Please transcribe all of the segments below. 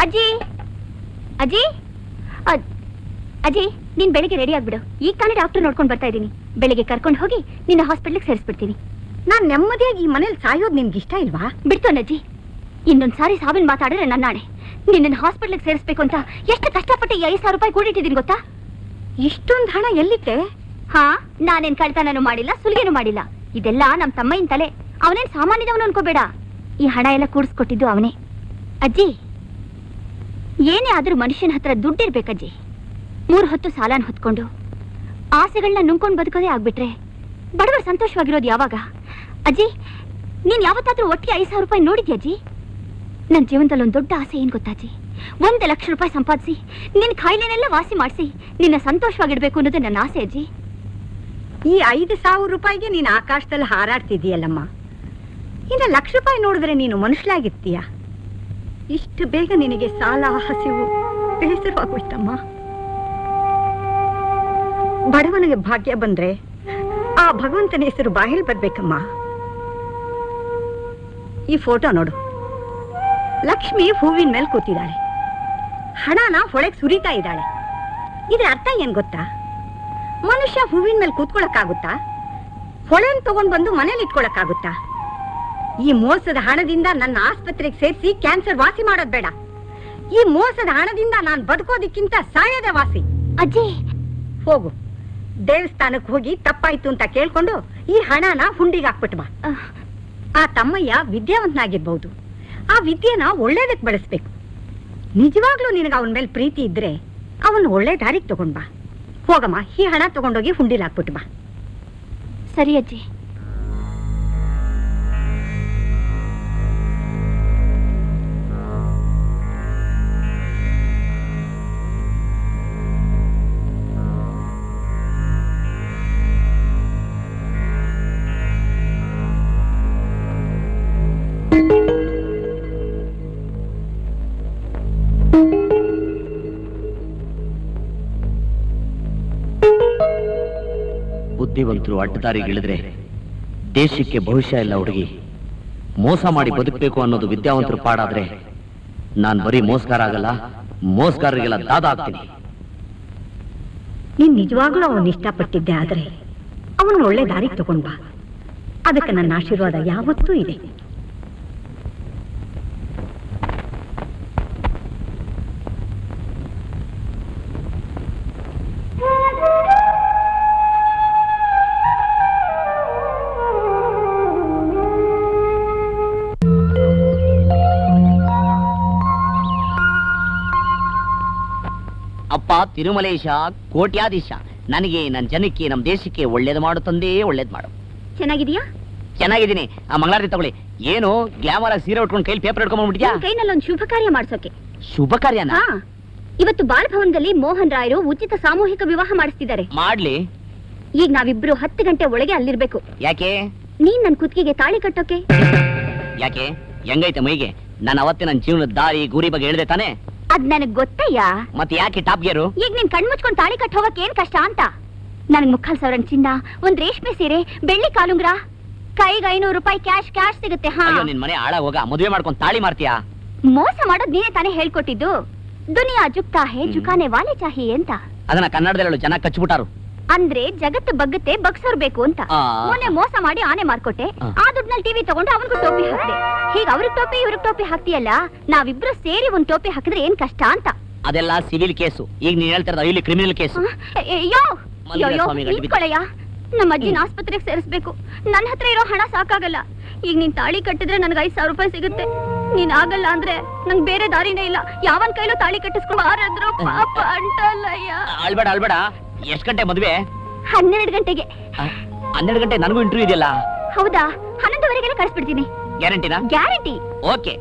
ಅಜ್ಜಿ ಅಜ್ಜಿ ಅಜ್ಜಿ ನೀನ್ ಬೆಳಿಗ್ಗೆ ರೆಡಿ ಆಗ್ಬಿಡು. ಈಗ ತಾನೇ ಡಾಕ್ಟರ್ ನೋಡ್ಕೊಂಡು ಬರ್ತಾ ಇದ್ದೀನಿ. ಬೆಳಿಗ್ಗೆ ಕರ್ಕೊಂಡು ಹೋಗಿ ನಿನ್ನ ಹಾಸ್ಪಿಟ್ಲಿಗೆ ಸೇರಿಸ್ಬಿಡ್ತೀನಿ. ನಾನ್ ನೆಮ್ಮದಿಯಾಗಿ ಈ ಮನೇಲಿ ಸಾಯೋದು ನಿನ್ಗೆ ಇಷ್ಟ ಇಲ್ವಾ? ಬಿಡ್ತೋನಜ್ಜಿ, ಇನ್ನೊಂದ್ಸಾರಿ ಸಾವಿನ ಮಾತಾಡಿದ್ರೆ ನನ್ನಾಣೆ ನಿನ್ನ ಹಾಸ್ಪಿಟ್ಲಿಗೆ ಸೇರಿಸ್ಬೇಕು ಅಂತ ಎಷ್ಟು ಕಷ್ಟಪಟ್ಟು 5,000 ರೂಪಾಯಿ ಕೂಡಿಟ್ಟಿದ್ದೀನಿ ಗೊತ್ತಾ? ಇಷ್ಟೊಂದು ಹಣ ಎಲ್ಲಿತ್ತೆ? ಹಾ, ನಾನೇನ್ ಕಳ್ತನೂ ಮಾಡಿಲ್ಲ, ಸುಲಿಗೆನೂ ಮಾಡಿಲ್ಲ. ಇದೆಲ್ಲ ನಮ್ ತಮ್ಮಯ್ಯನ ತಲೆ. ಅವನೇನ್ ಸಾಮಾನ್ಯದವನು ಅನ್ಕೋಬೇಡ. ಈ ಹಣ ಎಲ್ಲ ಕೂಡಿಸ್ಕೊಟ್ಟಿದ್ದು ಅವನೇ. ಅಜ್ಜಿ, ಏನೇ ಆದ್ರೂ ಮನುಷ್ಯನ ಹತ್ರ ದುಡ್ಡಿರ್ಬೇಕಜ್ಜಿ. 3 ಹೊತ್ತು ಸಾಲನ ಹೊತ್ಕೊಂಡು ಆಸೆಗಳನ್ನ ನುಂಗ್ಕೊಂಡು ಬದುಕೋದೇ ಆಗ್ಬಿಟ್ರೆ ಬಡವರು ಸಂತೋಷವಾಗಿರೋದು ಯಾವಾಗ? ಅಜ್ಜಿ, ನೀನ್ ಯಾವತ್ತಾದ್ರೂ ಒಟ್ಟಿಗೆ 5,000 ರೂಪಾಯಿ ನೋಡಿದ್ಯಾ ಅಜ್ಜಿ? ನನ್ನ ಜೀವನದಲ್ಲಿ ಒಂದು ದೊಡ್ಡ ಆಸೆ ಏನ್ ಗೊತ್ತಾ ಅಜ್ಜಿ? 1 ಲಕ್ಷ ರೂಪಾಯಿ ಸಂಪಾದಿಸಿ ನಿನ್ನ ಕಾಯಿಲೆನೆಲ್ಲ ವಾಸಿ ಮಾಡಿಸಿ ನಿನ್ನ ಸಂತೋಷವಾಗಿಡ್ಬೇಕು ಅನ್ನೋದು ನನ್ನ ಆಸೆ ಅಜ್ಜಿ. ಈ 5,000 ರೂಪಾಯಿಗೆ ನೀನು ಆಕಾಶದಲ್ಲಿ ಹಾರಾಡ್ತಿದೀಯಲ್ಲಮ್ಮ. ಇನ್ನು 1 ಲಕ್ಷ ರೂಪಾಯಿ ನೋಡಿದ್ರೆ ನೀನು ಮನುಷ್ಯಲಾಗಿರ್ತೀಯ? ಇಷ್ಟು ಬೇಗ ನಿನಗೆ ಸಾಲ, ಹಸಿವು, ಬೇಸರವಾಗೋಯ್ತಮ್ಮ. ಬಡವನಿಗೆ ಭಾಗ್ಯ ಬಂದ್ರೆ ಆ ಭಗವಂತನ ಹೆಸರು ಬಾಯಲ್ಲಿ ಬರ್ಬೇಕಮ್ಮ. ಈ ಫೋಟೋ ನೋಡು. ಲಕ್ಷ್ಮಿ ಹೂವಿನ ಮೇಲೆ ಕೂತಿದ್ದಾಳೆ, ಹಣನ ಹೊಳೆಗೆ ಸುರಿತಾ ಇದ್ದಾಳೆ. ಇದ್ರ ಅರ್ಥ ಏನ್ ಗೊತ್ತಾ? ಮನುಷ್ಯ ಹೂವಿನ ಮೇಲೆ ಕೂತ್ಕೊಳಕ್ಕಾಗುತ್ತಾ? ಹೊಳೆನ್ ತಗೊಂಡ್ ಬಂದು ಮನೇಲಿ ಇಟ್ಕೊಳಕ್ಕಾಗುತ್ತಾ? ಈ ಮೋಸದ ಹಣದಿಂದ ನನ್ನ ಆಸ್ಪತ್ರೆಗೆ ಸೇರಿಸಿ ಕ್ಯಾನ್ಸರ್ ವಾಸಿ ಮಾಡೋದ್ ಬೇಡ. ಈ ಮೋಸದ ಹಣದಿಂದ ನಾನು ಬದುಕೋದಿಕ್ಕಿಂತ ಸಾಯೋದೇ ವಾಸಿ. ಅಜ್ಜಿ, ಹೋಗು, ದೇವಸ್ಥಾನಕ್ಕೆ ಹೋಗಿ ತಪ್ಪಾಯ್ತು ಅಂತ ಕೇಳ್ಕೊಂಡು ಈ ಹಣನ ಹುಂಡಿಗೆ ಹಾಕ್ಬಿಟ್ಟು ಬಾ. ಆ ತಮ್ಮಯ್ಯ ವಿದ್ಯಾವಂತನಾಗಿರ್ಬಹುದು, ಆ ವಿದ್ಯೆನ ಒಳ್ಳೇದಕ್ಕೆ ಬಳಸ್ಬೇಕು. ನಿಜವಾಗ್ಲೂ ನಿನಗೆ ಅವನ ಮೇಲೆ ಪ್ರೀತಿ ಇದ್ರೆ ಅವನು ಒಳ್ಳೆ ದಾರಿಗೆ ತಗೊಂಡ್ ಬಾ. ಹೋಗಮ್ಮ, ಈ ಹಣ ತಗೊಂಡೋಗಿ ಹುಂಡಿಲಿ ಹಾಕ್ಬಿಟ್ಟು ಬಾ. ಸರಿ ಅಜ್ಜಿ. ಬುದ್ಧಿವಂತರು ಅಡ್ಡದಾರಿಗಿಳಿದ್ರೆ ದೇಶಕ್ಕೆ ಭವಿಷ್ಯ ಇಲ್ಲ ಹುಡುಗಿ. ಮೋಸ ಮಾಡಿ ಬದುಕಬೇಕು ಅನ್ನೋದು ವಿದ್ಯಾವಂತರು ಪಾಡಾದ್ರೆ ನಾನು ಬರೀ ಮೋಸಗಾರ ಆಗಲ್ಲ, ಮೋಸಗಾರರಿಗೆಲ್ಲ ದಾದ ಆಗ್ತೀನಿ. ನೀನ್ ನಿಜವಾಗ್ಲೂ ಅವನು ಇಷ್ಟಪಟ್ಟಿದ್ದೆ ಆದ್ರೆ ಅವನು ಒಳ್ಳೆ ದಾರಿಗೆ ತಗೊಂಡ್ ಬಾ. ಅದಕ್ಕೆ ನನ್ನ ಆಶೀರ್ವಾದ ಯಾವತ್ತೂ ಇದೆ. ಅಪ್ಪ ತಿರುಮಲೇಶ, ಕೋಟ್ಯಾಧೀಶ, ನನಗೆ, ನನ್ನ ಜನಕ್ಕೆ, ನಮ್ಮ ದೇಶಕ್ಕೆ ಒಳ್ಳೇದು ಮಾಡು ತಂದೆ, ಒಳ್ಳೇದು ಮಾಡು. ಚೆನ್ನಾಗಿದೀಯಾ? ಚೆನ್ನಾಗಿದ್ದೀನಿ. ಆ ಮಂಗಳಾರತಿ ತಗೊಳ್ಳಿ. ಏನು ಗ್ಲಾಮರ್ ಆಗಿ ಸೀರೆ ಉಟ್ಕೊಂಡು ಕೈಲಿ ಪೇಪರ್ ಹಿಡ್ಕೊಂಡ್ ಬಂದ್ಬಿಟ್ಟಿಯಾ? ಕೈನಲ್ಲಿ ಒಂದು ಶುಭ ಕಾರ್ಯ ಮಾಡ್ಸೋಕೆ. ಶುಭ ಕಾರ್ಯನ? ಇವತ್ತು ಬಾಲಭವನದಲ್ಲಿ ಮೋಹನ್ ರಾಯರು ಉಚಿತ ಸಾಮೂಹಿಕ ವಿವಾಹ ಮಾಡಿಸ್ತಿದ್ದಾರೆ. ಮಾಡ್ಲಿ. ಈಗ ನಾವಿಬ್ರು 10 ಗಂಟೆ ಒಳಗೆ ಅಲ್ಲಿರ್ಬೇಕು. ಯಾಕೆ? ನೀನ್ ನನ್ ಕುತ್ತಿಗೆಗೆ ತಾಳಿ ಕಟ್ಟೋಕೆ. ಯಾಕೆ? ಹೆಂಗೈತೆ ಮೈಗೆ? ನಾನು ಅವತ್ತೇ ನನ್ನ ಜೀವನದ ದಾರಿ ಗುರಿ ಬಗ್ಗೆ ಹೇಳ್ದೆ ತಾನೆ? ಅದ್ ನನಗ್ ಗೊತ್ತಯ್ಯ. ಮತ್ತೆ ಯಾಕೆ ಟಾಪ್ ಗೇರು? ಈಗ ನೀನ್ ಕಣ್ಮುಚ್ಕೊಂಡ್ ತಾಳಿ ಕಟ್ ಹೋಗಕ್ ಏನ್ ಕಷ್ಟ ಅಂತ. ನನಗ್ 3,000 ಚಿನ್ನ, ಒಂದ್ ರೇಷ್ಮೆ ಸೀರೆ, ಬೆಳ್ಳಿ ಕಾಲುಂಗ್ರ, ಕೈಗೆ 500 ರೂಪಾಯಿ ಕ್ಯಾಶ್ ಸಿಗುತ್ತೆ. ನಿನ್ ಮನೆ ಆಳ ಹೋಗ, ಮದುವೆ ಮಾಡ್ಕೊಂಡ್ ತಾಳಿ ಮಾಡ್ತೀಯಾ? ಮೋಸ ಮಾಡೋದ್ ನೀನೇ ತಾನೇ ಹೇಳ್ಕೊಟ್ಟಿದ್ದು. ದುನಿಯಾ ಜುಕ್ತಾ ಹೇ ಜುಕಾನೆ ವಾಲೆ ಚಾಹಿಯೆ ಅಂತ. ಅದನ್ನ ಕನ್ನಡದಲ್ಲಿ ಜನ ಕಚ್ಬಿಟ್ಟಾರು. ಅಂದ್ರೆ ಜಗತ್ತು ಬಗ್ಗತ್ತೆ ಬಗ್ಸೋರ್ಬೇಕು ಅಂತ. ಮೊನ್ನೆ ಮೋಸ ಮಾಡಿ ಆನೆ ಮಾರ್ಕೊಟ್ಟೆ. ಆ ದುಡ್ನಲ್ಲಿ ಟಿವಿ ತಗೊಂಡು ಅವನಿಗೂ ಟೋಪಿ ಹಾಕ್ದೆ. ಹೀಗ ಅವ್ರಿಗೆ ಟೋಪಿ ಇವ್ರಿಗೆ ಟೋಪಿ ಹಾಕ್ತಿಯಲ್ಲ, ನಾವಿಬ್ರು ಸೇರಿ ಒಂದ್ ಟೋಪಿ ಹಾಕಿದ್ರೆ ಏನ್ ಕಷ್ಟ ಅಂತ. ಅದೆಲ್ಲ ಸಿವಿಲ್ ಕೇಸು. ಈಗ ನೀನ್ ಹೇಳ್ತಿರೋದು ಇಲ್ಲಿ ಕ್ರಿಮಿನಲ್ ಕೇಸು. ನಮ್ಮ ಅಜ್ಜಿನ ಆಸ್ಪತ್ರೆಗೆ ಸೇರಿಸ್ಬೇಕು. ನನ್ನ ಹತ್ರ ಇರೋ ಹಣ ಸಾಕಾಗಲ್ಲ. ಈಗ ನೀನ್ ತಾಳಿ ಕಟ್ಟಿದ್ರೆ ನನ್ಗೆ 5,000 ರೂಪಾಯಿ ಸಿಗುತ್ತೆ. ನೀನ್ ಆಗಲ್ಲ ಅಂದ್ರೆ ನಂಗೆ ಬೇರೆ ದಾರಿನೇ ಇಲ್ಲ. ಯಾವನ್ ಕೈಲೂ ತಾಳಿ ಕಟ್ಟಿಸ್ಕೊಂಡು ಆರಾದ್ರು ಪಾಪ ಅಂಟಲ್ಲಯ್ಯ. ಅಳ್ಬೇಡ. ಎಷ್ಟ್ ಗಂಟೆ ಮದ್ವೆ? 12 ಗಂಟೆಗೆ. 12 ಗಂಟೆ ನನಗೂ ಇಂಟರ್ವ್ಯೂ ಇದೆಯಲ್ಲ? ಹೌದಾ? 11:00ವರೆಗೆಲ್ಲ ಕಳಿಸ್ಬಿಡ್ತೀನಿ. ಗ್ಯಾರಂಟಿನಾ? ಗ್ಯಾರಂಟಿ. ಓಕೆ.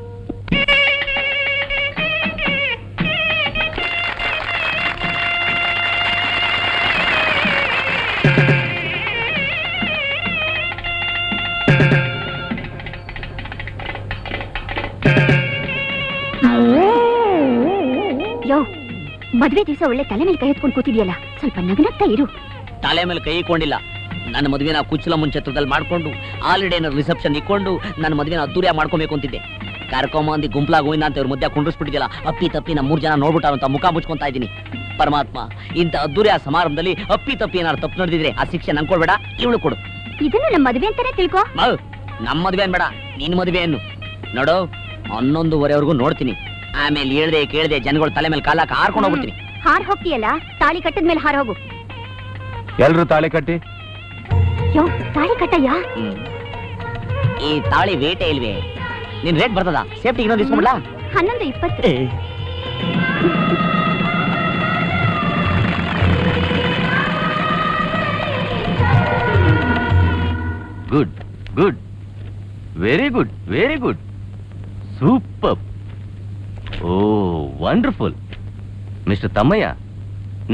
ಮದ್ವೆ ದಿವಸ ಒಳ್ಳೆ ತಲೆ ಮೇಲೆ ಕೈ ಎತ್ಕೊಂಡು ಕೂತಿದ್ಯಲ್ಲ, ಸ್ವಲ್ಪ ನಗನಗ್ತಾ ಇರು. ತಲೆ ಮೇಲೆ ಕೈ ಇಟ್ಕೊಂಡಿಲ್ಲ. ನನ್ನ ಮದುವೆನ ಕುಚ್ಚಲ ಮುಂಚತ್ರದಲ್ಲಿ ಮಾಡ್ಕೊಂಡು ಆಲ್ರೆಡಿ ರಿಸೆಪ್ಷನ್ ಇಟ್ಕೊಂಡು ನನ್ನ ಮದುವೆನ ಅದ್ದೂರಿಯಾಗಿ ಮಾಡ್ಕೊಬೇಕು ಅಂತಿದ್ದೆ. ಕರ್ಕೊಂಬಂದಿ ಗುಂಪ್ಲಾಗ ಹೋಯ್ನ ಅಂತ ಇವ್ರ ಮುದ್ದೆ ಕುಂಡ್ರಿಸ್ಬಿಟ್ಟಿದ್ದಿಲ್ಲ. ಅಪ್ಪಿ ತಪ್ಪಿ ನಮ್ಮ 3 ಜನ ನೋಡ್ಬಿಟ್ಟಾರಂತ ಮುಖ ಮುಚ್ಕೊಂತಾ ಇದ್ದೀನಿ. ಪರಮಾತ್ಮ, ಇಂಥ ಅದ್ದೂರಿ ಆ ಸಮಾರಂಭದಲ್ಲಿ ಅಪ್ಪಿ ತಪ್ಪಿ ಏನಾರು ತಪ್ಪು ನಡೆದಿದ್ರೆ ಆ ಶಿಕ್ಷೆ ನಂಗೆ ಕೊಡ್ಬೇಡ, ಇವಳು ಕೊಡು. ಇದನ್ನು ನಮ್ಮ ಮದುವೆ ಅಂತಾನೆ ತಿಳ್ಕೊ. ನಮ್ಮ ಮದುವೆ ಅನ್ಬೇಡ, ನಿನ್ ಮದುವೆ ಅನ್ನು ನೋಡು. 11:15ವರೆಗೂ ನೋಡ್ತೀನಿ. ಆಮೇಲೆ ಹೇಳ್ದೆ ಕೇಳ್ದೆ ಜನಗಳು ತಲೆ ಮೇಲೆ ಕಾಲಾಕ ಹಾರ್ಕೊಂಡು ಹೋಗ್ಬಿಡ್ತೀನಿ. ಹಾರ್ ಹೋಗ್ತೀಯಲ್ಲ, ತಾಳಿ ಕಟ್ಟದ್ಮೇಲೆ ಹಾರ ಹೋಗು. ಎಲ್ರು ತಾಳಿ ಕಟ್ಟಿ. ಯೋ, ತಾಳಿ ಕಟ್ಟಯ್ಯ. ಈ ತಾಳಿ ವೇಟೆ ಇಲ್ವೇ? ನಿನ್ ರೇಟ್ ಬರ್ತದ? ಸೇಫ್ಟಿ ಇನ್ನೊಂದು ಇಸ್ಕೊಂಡ್ಲಾ? 11:20. Good good, very good, very good, super. Oh wonderful. Mister Thammayya,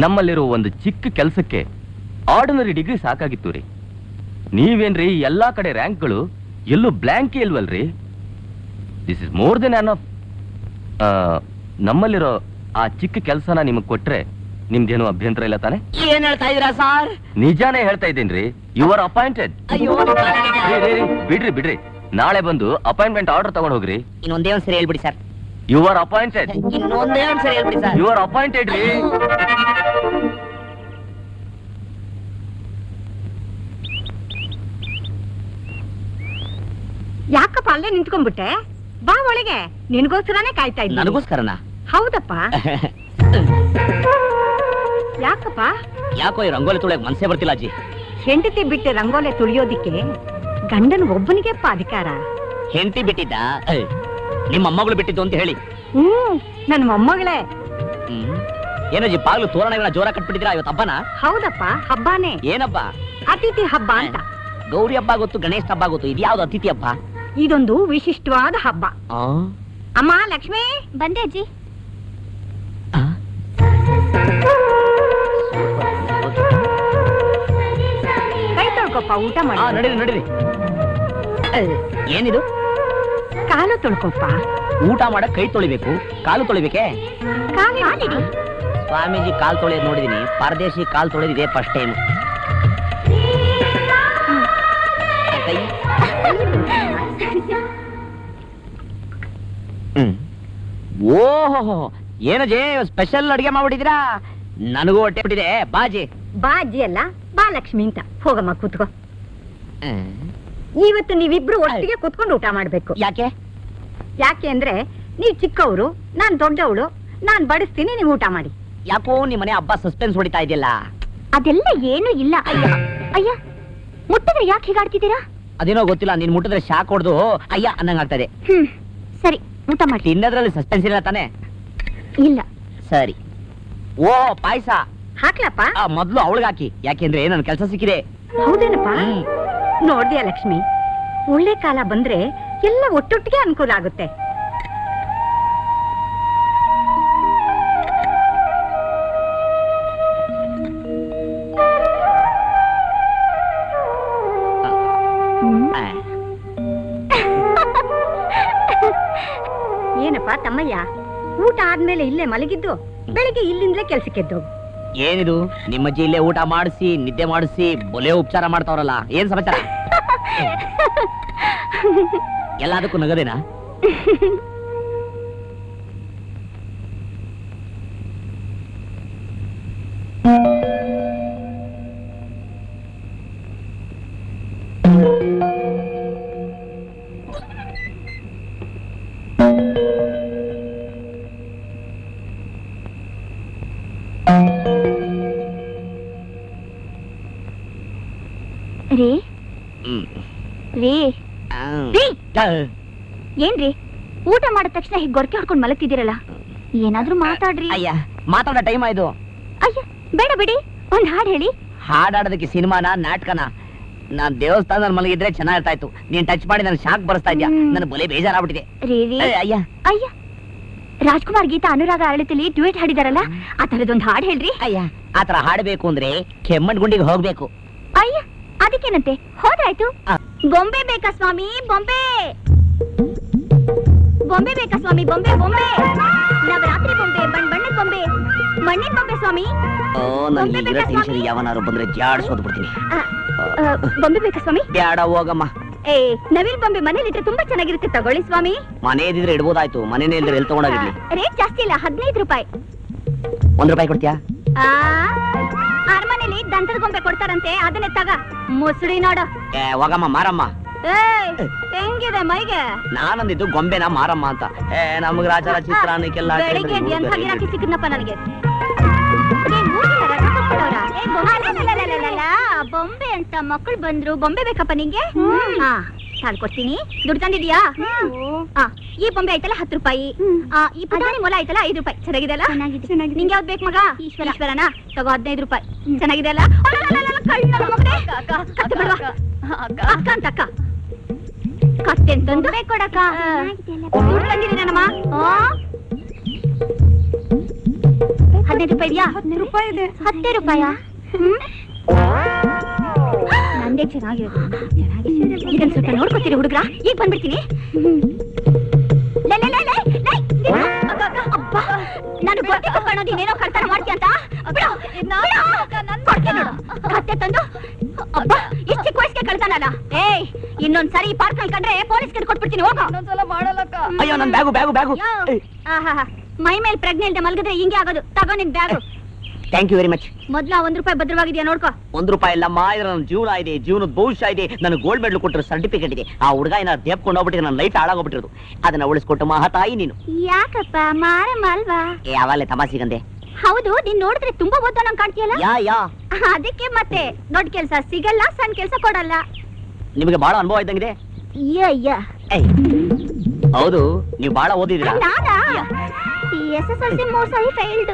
ನಮ್ಮಲ್ಲಿರೋ ಒಂದು ಚಿಕ್ಕ ಕೆಲಸಕ್ಕೆ ಆರ್ಡಿನರಿ ಡಿಗ್ರಿ ಸಾಕಾಗಿತ್ತು ರೀ. ನೀವೇನ್ರಿ ಎಲ್ಲಾ ಕಡೆ ರ್ಯಾಂಕ್ಗಳು, ಎಲ್ಲೂ ಬ್ಲ್ಯಾಂಕೇ ಇಲ್ವಲ್ರಿ? This is more than enough. ನಮ್ಮಲ್ಲಿರೋ ಆ ಚಿಕ್ಕ ಕೆಲಸನ ನಿಮಗ್ ಕೊಟ್ರೆ ನಿಮ್ದೇನು ಅಭ್ಯಂತರ ಇಲ್ಲ ತಾನೆ? ಏನ್ ಹೇಳ್ತಾ ಇದೀರಾ ಸರ್? ನಿಜಾನೇ ಹೇಳ್ತಾ ಇದ್ದೇನ್ರಿ. You are appointed. ಬಿಡ್ರಿ ಬಿಡ್ರಿ, ನಾಳೆ ಬಂದು ಅಪಾಯಿಂಟ್ಮೆಂಟ್ ಆರ್ಡರ್ ತಗೊಂಡ್ ಹೋಗ್ರಿ. ಇನ್ನೊಂದೇ ಒಂದ್ಸರಿ ಹೇಳ್ಬಿಡಿ ಸರ್. You are appointed. ಇನ್ನೊಂದೇ ಒಂದ್ಸರಿ ಹೇಳ್ಬಿಡಿ ಸರ್. ಯು ಆರ್ ಅಪಾಯಿಂಟೆಡ್ ರೀ. ಯಾಕಪ್ಪ ಅಲ್ಲೇ ನಿಂತ್ಕೊಂಡ್ಬಿಟ್ಟೆ? ಬಾ ಒಳಗೆ, ನಿನ್ಗೋಸ್ಕರನೇ ಕಾಯ್ತಾ ಇದ್ದೆ. ನನಗೋಸ್ಕರನಾ? ಹೌದಪ್ಪ. ಯಾಕಪ್ಪ? ಯಾಕೋ ಈ ರಂಗೋಲಿ ತುಳಿಯಕ್ ಮನ್ಸೇ ಬರ್ತಿಲ್ಲ ಅಜ್ಜಿ. ಹೆಂಡತಿ ಬಿಟ್ಟು ರಂಗೋಲೆ ತುಳಿಯೋದಿಕ್ಕೆ ಗಂಡನ ಒಬ್ಬನಿಗೆಪ್ಪ ಅಧಿಕಾರ. ಹೆಂಡತಿ ಬಿಟ್ಟಿದ್ದ? ನಿಮ್ಮ ಮೊಮ್ಮಗಳು ಬಿಟ್ಟಿದ್ದು ಅಂತ ಹೇಳಿ. ನನ್ನ ಮೊಮ್ಮಗಳೇ. ಏನಜ್ಜಿ ಬಾಗ್ಲು ತೋರಣಗಳ ಜೋರ ಕಟ್ಬಿಟ್ಟಿದ್ರ ಇವತ್ತು ಹಬ್ಬನ? ಹೌದಪ್ಪ, ಹಬ್ಬಾನೇ. ಏನಬ್ಬ? ಅತಿಥಿ ಹಬ್ಬ ಅಂತ. ಗೌರಿ ಹಬ್ಬ ಗೊತ್ತು, ಗಣೇಶ ಹಬ್ಬ ಗೊತ್ತು, ಇದ್ಯಾವ್ದು ಅತಿಥಿ ಹಬ್ಬ? ಇದೊಂದು ವಿಶಿಷ್ಟವಾದ ಹಬ್ಬ. ಅಮ್ಮ ಲಕ್ಷ್ಮಿ. ಬಂದೆ ಅಜ್ಜಿ. ಕೈ ತೊಳ್ಕೊಪ್ಪ, ಊಟ ಮಾಡಿ. ನಡೀರಿ ನಡೀರಿ. ಏನಿದು? ಕಾಲು ತೊಳ್ಕೊಪ್ಪ. ಊಟ ಮಾಡಕ್ ಕೈ ತೊಳಿಬೇಕು, ಕಾಲು ತೊಳಿಬೇಕೆ? ಕಾಲಿಡಿ. ಸ್ವಾಮೀಜಿ ಕಾಲ್ ತೊಳೆಯೋದು ನೋಡಿದೀನಿ, ಪರದೇಶಿ ಕಾಲ್ ತೊಳೆದಿದೆ ಫಸ್ಟ್ ಟೈಮ್. ಓಹೋ, ಏನಜೆ ಸ್ಪೆಷಲ್ ಅಡಿಗೆ ಮಾಡ್ಬಿಟ್ಟಿದ್ದೀರಾ? ನನಗೂ ಹೊಟ್ಟೆ ಬಿಟ್ಟಿದೆ. ಬಾಜಿ. ಬಾಜಿ ಅಲ್ಲ, ಬಾ ಲಕ್ಷ್ಮಿ ಅಂತ. ಹೋಗಮ್ಮ ಕೂತ್ಕೋ. ಇವತ್ತು ನೀವಿಬ್ರು ಒಟ್ಟಿಗೆ ಕೂತ್ಕೊಂಡು ಊಟ ಮಾಡ್ಬೇಕು. ಯಾಕೆ? ಯಾಕೆ ಅಂದ್ರೆ ನೀವ್ ಚಿಕ್ಕವರು, ನಾನ್ ದೊಡ್ಡವಳು. ನಾನ್ ಬಡಿಸ್ತೀನಿ, ನೀವು ಊಟ ಮಾಡಿ. ಯಾಕೋ ನಿಮ್ಮನೆ ಹಬ್ಬ ಸಸ್ಪೆನ್ಸ್ ಹೊಡಿತಾ ಇದೆಯಲ್ಲ? ಅದೆಲ್ಲ ಏನು ಇಲ್ಲ. ಅಯ್ಯ ಅಯ್ಯ, ಮುಟ್ಟಿದ್ರೆ ಯಾಕೆ ಹೀಗಾಡ್ತಿದ್ದೀರಾ? ಅದೇನೋ ಗೊತ್ತಿಲ್ಲ, ನೀನ್ ಮುಟ್ಟಿದ್ರೆ ಶಾಕ್ ಹೊಡೆದು ಅಯ್ಯ ಅನ್ನಂಗ್ ಆಗ್ತದೆ. ಸರಿ, ಊಟ ಮಾಡಿ. ತಿನ್ನೋದ್ರಲ್ಲಿ ಸಸ್ಪೆನ್ಸ್ ಇಲ್ಲ ತಾನೆ? ಇಲ್ಲ. ಸರಿ. ಓ ಪಾಯಸ ಹಾಕ್ಲಪ್ಪ. ಮೊದ್ಲು ಅವಳಿಗಾಕಿ, ಯಾಕೆಂದ್ರೆ ನನ್ ಕೆಲಸ ಸಿಕ್ಕಿದೆ. ಹೌದೇನಪ್ಪ? ನೋಡ್ದಿಯ ಲಕ್ಷ್ಮಿ, ಒಳ್ಳೆ ಕಾಲ ಬಂದ್ರೆ ಎಲ್ಲ ಒಟ್ಟೊಟ್ಟಿಗೆ ಅನುಕೂಲ ಆಗುತ್ತೆ. ಏನಪ್ಪ ತಮ್ಮಯ್ಯ, ಊಟ ಆದ್ಮೇಲೆ ಇಲ್ಲೇ ಮಲಗಿದ್ದು, ಬೆಳಿಗ್ಗೆ ಇಲ್ಲಿಂದಲೇ ಕೆಲ್ಸಕ್ಕೆದ್ದು. ಏನಿದು ನಿಮ್ಮಜ್ಜಿ ಇಲ್ಲೇ ಊಟ ಮಾಡಿಸಿ ನಿದ್ದೆ ಮಾಡಿಸಿ ಬೊಲೆ ಉಪಚಾರ ಮಾಡ್ತಾವ್ರಲ್ಲ, ಏನ್ ಸಮಾಚಾರ? ಎಲ್ಲದಕ್ಕೂ ನಗದೇನಾ? ರೀ ರೀ ಏನ್ರಿ, ಊಟ ಮಾಡಿದ ತಕ್ಷಣ ಹೀಗೆ ಗೊರಕೆ ಹೊಡ್ಕೊಂಡು ಮಲಗ್ತಿದ್ದೀರಲ್ಲ, ಏನಾದ್ರೂ ಮಾತಾಡ್ರಿ. ಅಯ್ಯ, ಮಾತಾಡೋ ಟೈಮ್ ಆಯ್ತು. ಅಯ್ಯ ಬೇಡ ಬಿಡಿ, ಒಂದ್ ಹಾಡ್ ಹೇಳಿ. ಹಾಡಾಡೋದಕ್ಕೆ ಸಿನಿಮಾನ ನಾಟಕನ? ನಾನ್ ದೇವಸ್ಥಾನದಲ್ಲಿ ಮಲಗಿದ್ರೆ ಚೆನ್ನಾಗಿರ್ತಾ ಇತ್ತು. ನೀನ್ ಟಚ್ ಮಾಡಿ ನನ್ ಶಾಕ್ ಬರ್ಸ್ತಾ ಇದ್ಯಾ, ನನ್ ಬಲೆ ಬೇಜಾರಾಗ್ಬಿಟ್ಟಿದೆ. ಅಯ್ಯ ಅಯ್ಯ, ರಾಜ್ಕುಮಾರ್ ಗೀತಾ ಅನುರಾಗ ಅರಳಿತಲ್ಲಿ ಡ್ಯೂಯೆಟ್ ಹಾಡಿದಾರಲ್ಲ, ಆ ತರದೊಂದು ಹಾಡ್ ಹೇಳ್ರಿ. ಅಯ್ಯ, ಆತರ ಹಾಡ್ಬೇಕು ಅಂದ್ರೆ ಕೆಮ್ಮಣ್ಣ್ ಗುಂಡಿಗೆ ಹೋಗ್ಬೇಕು. ಅಯ್ಯ, ಅದಕ್ಕೇನಂತೆ, ಹೋದ್ರಾಯ್ತು. ಬೊಂಬೆ ಬೇಕಾ ಸ್ವಾಮಿ? ಬೊಂಬೆ ಬೊಂಬೆ ಬೇಕಾ ಸ್ವಾಮಿ? ಬೊಂಬೆ ಬೊಂಬೆ, ನವರಾತ್ರಿ ಬೊಂಬೆ, ಬಣ್ಣದ ಬೊಂಬೆ, ಮಣ್ಣಿನ ಬೊಂಬೆ ಸ್ವಾಮಿ. ನನ್ಗೆ ಟೆನ್ಷನ್, ಯಾವನಾರು ಬಂದ್ರೆ ಜಾಡ್ಸೋದ್ ಬಿಡ್ತೀನಿ. ಬೊಂಬೆ ಬೇಕಾ ಸ್ವಾಮಿ? ಬ್ಯಾಡ ಹೋಗಮ್ಮ, ಏ ನವಿಲ್ ಬೊಂಬೆ ಮನೇಲಿಟ್ರೆ ತುಂಬಾ ಚೆನ್ನಾಗಿರುತ್ತೆ, ತಗೊಳ್ಳಿ ಸ್ವಾಮಿ. ಮನೆ ಇದ್ರೆ ಇಡ್ಬೋದಾಯ್ತು, ಮನೇನೇ ಇಲ್ದ್ರೆ ಎಲ್ಲಿ ತಗೊಂಡೋಗಿರ್ಲಿ. ರೇಟ್ ಜಾಸ್ತಿ ಇಲ್ಲ, 15 ರೂಪಾಯಿ. 1 ರೂಪಾಯಿ ಕೊಡ್ತೀಯಾ? ಅರಮನೆಯಲ್ಲಿ ದಂತದ ಗೊಂಬೆ ಕೊಡ್ತಾರಂತೆ, ಅದನ್ನೇ ತಗ. ಮುಸುಡಿ ನೋಡು. ಹೋಗಮ್ಮ ಮಾರಮ್ಮ. ಹೆಂಗಿದೆ ಮೈಗೆ? ನಾನಂದಿದ್ದು ಗೊಂಬೆನ ಮಾರಮ್ಮ ಅಂತ. ನಮ್ಗೆ ರಾಜರ ಚಿತ್ರಾನ್ನಕ್ಕೆಲ್ಲ ಬೆಳಿಗ್ಗೆ ಎಂಥ ಗಿರಾಕಿ ಸಿಕ್ಕದ್ನಪ್ಪ ನನಗೆ. ಬೊಂಬೆ ಅಂತ ಮಕ್ಕಳು ಬಂದ್ರು, ಬೊಂಬೆ ಬೇಕಪ್ಪ ನಿಂಗೆ? ಕೊಡ್ತೀನಿ. ದುಡ್ಡು ತಂದಿದ್ಯಾ? ಈ ಬೊಂಬೆ ಆಯ್ತಲ್ಲ 10 ರೂಪಾಯಿ. ಈ ಪುಟಾಣಿ ಮೊಲ ಆಯ್ತಲ್ಲ 5 ರೂಪಾಯಿ. ಚೆನ್ನಾಗಿದೆ ಅಲ್ಲ? ನಿಂಗೆ ಯಾವ್ದು ಬೇಕು ಮಗ? ಈಶ್ವರನ ತಗೋ 15 ರೂಪಾಯಿ. ಚೆನ್ನಾಗಿದೆ ಅಲ್ಲ? ಅಕ್ಕ ಅಂತ ಅಕ್ಕ ಕತ್ತೆ ತಂದು ಬೇಕೊಡಕ್ಕ. ದುಡ್ಡು ತಂದಿದ್ದೀನಮ್ಮ. 15 ರೂಪಾಯಿ ಇದೆಯಾ? 10 ರೂಪಾಯಿ ಇದೆ. 10 ರೂಪಾಯಾ? ನಂದೇ ಚೆನ್ನಾಗಿರೋದು. ಇದನ್ನ ಸ್ವಲ್ಪ ನೋಡ್ಕೊತೀರಿ ಹುಡುಗ್ರ? ಈಗ ಬಂದ್ಬಿಡ್ತೀನಿ. ನಾನು ಗೊತ್ತಿಗೆ ಕಾಣೋದು ಇನ್ನೇನೋ ಕಳ್ತನ ಮಾಡ್ತೀಯ ಅಂತ. ಕತ್ತೆ ತಂದು ಅಬ್ಬ ಇಷ್ಟು ಚಿಕ್ಕ ವಯಸ್ಸಿಗೆ ಕಳ್ತಾನಲ್ಲ. ಏಯ್ ಇನ್ನೊಂದ್ಸರಿ ಈ ಪಾರ್ಕ್ ನಲ್ಲಿ ಕಂಡ್ರೆ ಪೊಲೀಸ್ ಕಡೆ ಕೊಟ್ಬಿಡ್ತೀನಿ. ಹೋಗ. ಇನ್ನೊಂದ್ಸಲ ಮಾಡಲ್ಲಕ್ಕ. ಅಯ್ಯೋ ನನ್ ಬ್ಯಾಗು ಬ್ಯಾಗು ಬ್ಯಾಗು. ಮೈ ಮೇಲೆ ಪ್ರಜ್ಞೆ ಇಲ್ದೆ ಮಲಗಿದ್ರೆ ಹಿಂಗೆ ಆಗೋದು. ತಗೋ ನಿನ್ bag. Thank you very much. ಮೊದ್ಲು 1 ರೂಪಾಯಿ ಭದ್ರವಾಗಿದೆಯಾ ನೋಡ್ಕೋ. 1 ರೂಪಾಯಿ ಇಲ್ಲಮ್ಮ, ಇದ್ರ ನನ್ನ ಜೀವನ ಇದೆ, ಜೀವನದ ಭವಿಷ್ಯ ಇದೆ. ನನಗೆ ಗೋಲ್ಡ್ ಮೆಡಲ್ ಕೊಟ್ಟಿರೋ ಸರ್ಟಿಫಿಕೇಟ್ ಇದೆ. ಆ ಹುಡುಗ ಏನಾರು ದೇಪ್ಕೊಂಡು ಹೋಗ್ಬಿಟ್ಟಿದ್ರೆ ನನ್ನ ಲೈಫ್ ಹಾಳಾಗೋಗ್ಬಿಟ್ಟಿರೋದು. ಅದನ್ನ ಉಳಿಸ್ಕೊಟ್ಟು ಮಹಾತಾಯಿ ನೀನು. ಯಾಕಪ್ಪ ಮಾರಮ್ಮ ಅಲ್ವಾ? ಯಾವಾಗಲೇ ತಮಾಸಿಗಂದೆ. ಹೌದು, ನೀನ್ ನೋಡಿದ್ರೆ ತುಂಬಾ ಓದೋ ನಂಗೆ ಕಾಣ್ತೀಯಲ್ಲ. ಯಾ ಅದಕ್ಕೆ ಮತ್ತೆ ದೊಡ್ಡ ಕೆಲಸ ಸಿಗಲ್ಲ, ಸಣ್ಣ ಕೆಲಸ ಕೊಡಲ್ಲ. ನಿಮಗೆ ಬಹಳ ಅನುಭವ ಇದ್ದಂಗಿದೆ. ಹೌದು, ನೀವು ಬಹಳ ಓದಿದ್ದೀರಾ? ನಾನಾ SSLC 3 ಸರಿ ಫೇಲ್ಡ್.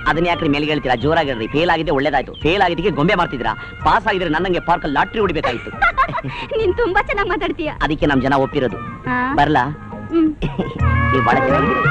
ಅದನ್ನ ಯಾಕ್ರಿ ಮೇಲೆ ಹೇಳ್ತೀರಾ? ಜೋರಾಗಿರ್ರಿ. ಫೇಲ್ ಆಗಿದೆ ಒಳ್ಳೇದಾಯ್ತು. ಫೇಲ್ ಆಗಿದ್ದಕ್ಕೆ ಗೊಂಬೆ ಮಾಡ್ತಿದ್ದೀರಾ. ಪಾಸ್ ಆಗಿದ್ರೆ ನನ್ನಂಗೆ ಪಾರ್ಕ್ ಲಾಟ್ರಿ ಹೊಡಿಬೇಕಾಯ್ತು. ನೀನ್ ತುಂಬಾ ಚೆನ್ನಾಗಿ ಮಾತಾಡ್ತೀಯ. ಅದಕ್ಕೆ ನಮ್ ಜನ ಒಪ್ಪಿರೋದು. ಬರ್ಲಾ? ನೀವು ಬಹಳ ಚೆನ್ನಾಗಿದ್ದೀರಿ.